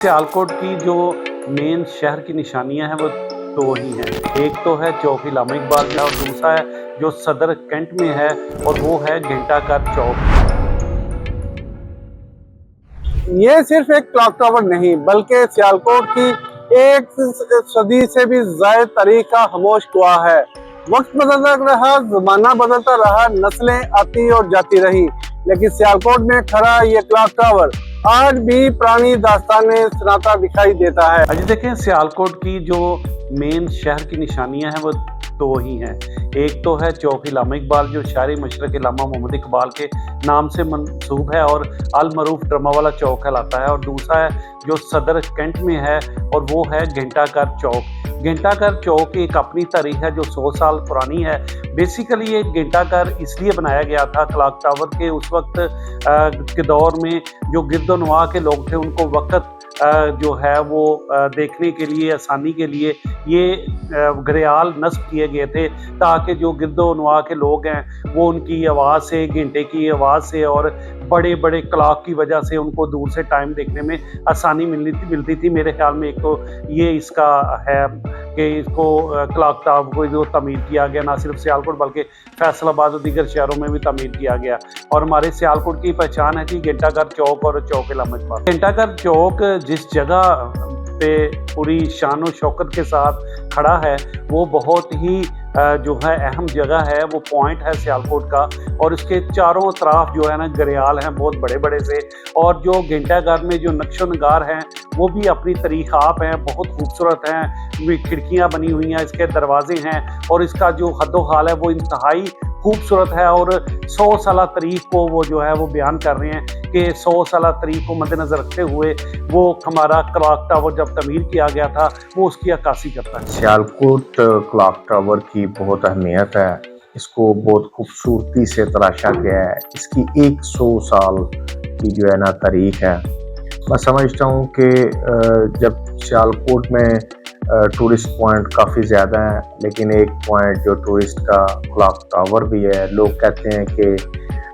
सियालकोट की जो मेन शहर की निशानियां हैं वो दो ही हैं। एक तो है चौक इलामा इकबाल का और दूसरा है जो सदर कैंट में है और वो है घंटाघर चौक। ये सिर्फ एक क्लॉक टावर नहीं बल्कि सियालकोट की एक सदी से भी ज्यादा तारीख का खामोश कुआं है। वक्त बदलता रहा, जमाना बदलता रहा, नस्लें आती और जाती रही, लेकिन सियालकोट में खड़ा ये क्लॉक टावर आज भी पुरानी दास्तानें सुनाता दिखाई देता है। अजी देखें, सियालकोट की जो मेन शहर की निशानियां हैं वो दो ही हैं। एक तो है चौक इलामा इकबाल जो शायरी मशरक इलामा मोहम्मद इकबाल के नाम से मंसूब है और अल मरूफ ड्रामा वाला चौक कहलाता है, और दूसरा है जो सदर कैंट में है और वो है घंटाघर चौक। घंटाघर चौक एक अपनी तारीख है जो 100 साल पुरानी है। बेसिकली ये घंटाघर इसलिए बनाया गया था क्लॉक टावर के उस वक्त के दौर में जो गिरदोनवा के लोग थे उनको वक्त जो है वो देखने के लिए, आसानी के लिए ये घड़ियाल नस्ब किए गए थे ताकि जो गिरदोनवा के लोग हैं वो उनकी आवाज़ से, घंटे की आवाज़ से और बड़े बड़े क्लॉक की वजह से उनको दूर से टाइम देखने में आसानी मिलती थी। मेरे ख्याल में एक तो ये इसका है कि इसको क्लॉक टावर को जो तमीर किया गया ना सिर्फ सियालकोट बल्कि फैसलाबाद और दीगर शहरों में भी तमीर किया गया, और हमारे सियालकोट की पहचान है कि घंटाघर चौक और चौक इलामा इकबाल। घंटाघर चौक जिस जगह पे पूरी शान और शौकत के साथ खड़ा है वो बहुत ही जो है अहम जगह है, वो पॉइंट है सियालकोट का, और उसके चारों तरफ जो है ना घड़ियाल हैं बहुत बड़े बड़े से, और जो घंटाघर में जो नक्शो नगार हैं वो भी अपनी तरीक़ात हैं, बहुत खूबसूरत हैं। खिड़कियाँ बनी हुई हैं, इसके दरवाजे हैं और इसका जो हद्दो हाल है वो इंतहाई खूबसूरत है। और 100 साल तारीख को वो जो है वो बयान कर रहे हैं कि 100 साल तारीख को मद्देनज़र रखते हुए वो हमारा क्लॉक टावर जब तमीर किया गया था वो उसकी अक्कासी करता है। सियालकोट क्लॉक टावर की बहुत अहमियत है, इसको बहुत खूबसूरती से तराशा गया है। इसकी 100 साल की जो है ना तारीख है। मैं समझता हूँ कि जब सियालकोट में टूरिस्ट पॉइंट काफ़ी ज़्यादा हैं, लेकिन एक पॉइंट जो टूरिस्ट का क्लॉक टावर भी है। लोग कहते हैं कि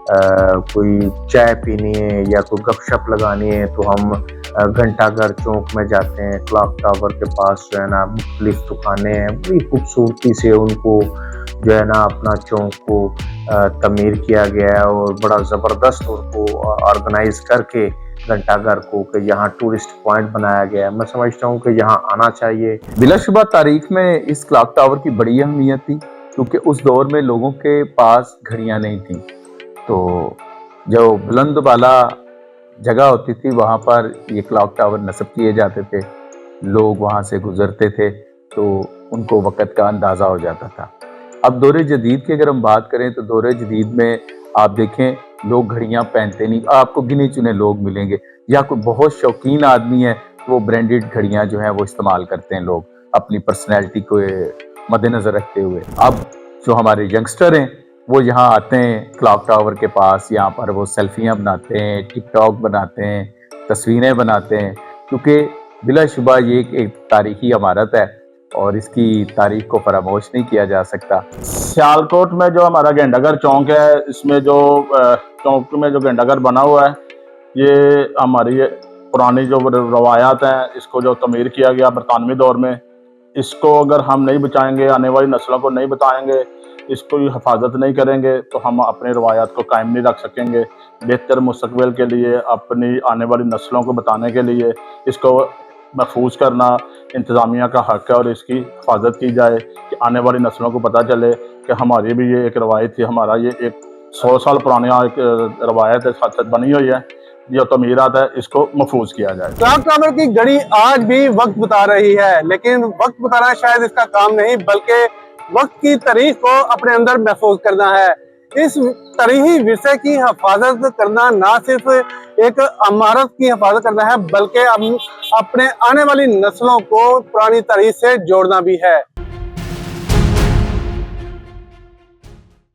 कोई चाय पीनी है या कोई गपशप लगानी है तो हम घंटाघर चौक में जाते हैं। क्लॉक टावर के पास जो है ना मुख्तलिफ दुकानें हैं, बड़ी खूबसूरती से उनको जो है ना अपना चौक को तमीर किया गया है और बड़ा ज़बरदस्त उनको ऑर्गेनाइज करके घंटाघर को कि यहाँ टूरिस्ट पॉइंट बनाया गया है। मैं समझता हूँ कि यहाँ आना चाहिए। बिलाशुबा तारीख में इस क्लॉक टावर की बड़ी अहमियत थी क्योंकि उस दौर में लोगों के पास घड़ियाँ नहीं थीं, तो जो बुलंद वाला जगह होती थी वहाँ पर ये क्लॉक टावर नस्ब किए जाते थे। लोग वहाँ से गुजरते थे तो उनको वक़्त का अंदाज़ा हो जाता था। अब दौरे जदीद की अगर हम बात करें तो दौरे जदीद में आप देखें लोग घड़ियाँ पहनते नहीं, आपको गिने चुने लोग मिलेंगे, या कोई बहुत शौकीन आदमी है तो वो ब्रांडेड घड़ियाँ जो हैं वो इस्तेमाल करते हैं लोग अपनी पर्सनैलिटी को मद्देनज़र रखते हुए। अब जो हमारे यंगस्टर हैं वो यहाँ आते हैं क्लॉक टावर के पास, यहाँ पर वो सेल्फियाँ बनाते हैं, टिकटॉक बनाते हैं, तस्वीरें बनाते हैं, क्योंकि बिलाशुबा ये एक तारीखी इमारत है और इसकी तारीख को फरामोश नहीं किया जा सकता। सियालकोट में जो हमारा घंटाघर चौक है, इसमें जो चौक में जो घंटाघर बना हुआ है ये हमारी पुरानी जो रवायात हैं, इसको जो तमीर किया गया बरतानवी दौर में, इसको अगर हम नहीं बचाएंगे, आने वाली नस्लों को नहीं बताएंगे, इसको हिफाजत नहीं करेंगे तो हम अपने रवायात को कायम नहीं रख सकेंगे। बेहतर मुस्तकबिल के लिए, अपनी आने वाली नस्लों को बताने के लिए इसको महफूज करना इंतज़ामिया का हक़ है और इसकी हिफाजत की जाए कि आने वाली नस्लों को पता चले कि हमारी भी ये एक रवायत थी, हमारा ये एक 100 साल पुरानी एक रवायत है, बनी हुई है, जो तमीरात है, इसको महफूज किया जाए। क्लॉक टावर की घड़ी आज भी वक्त बता रही है, लेकिन वक्त बताना शायद इसका काम नहीं बल्कि वक्त की तारीख को अपने अंदर महफूज करना है। इस तारीखी विरसे की हिफाजत करना ना सिर्फ एक इमारत की हिफाजत करना है बल्कि अपने आने वाली नस्लों को पुरानी तारीख से जोड़ना भी है।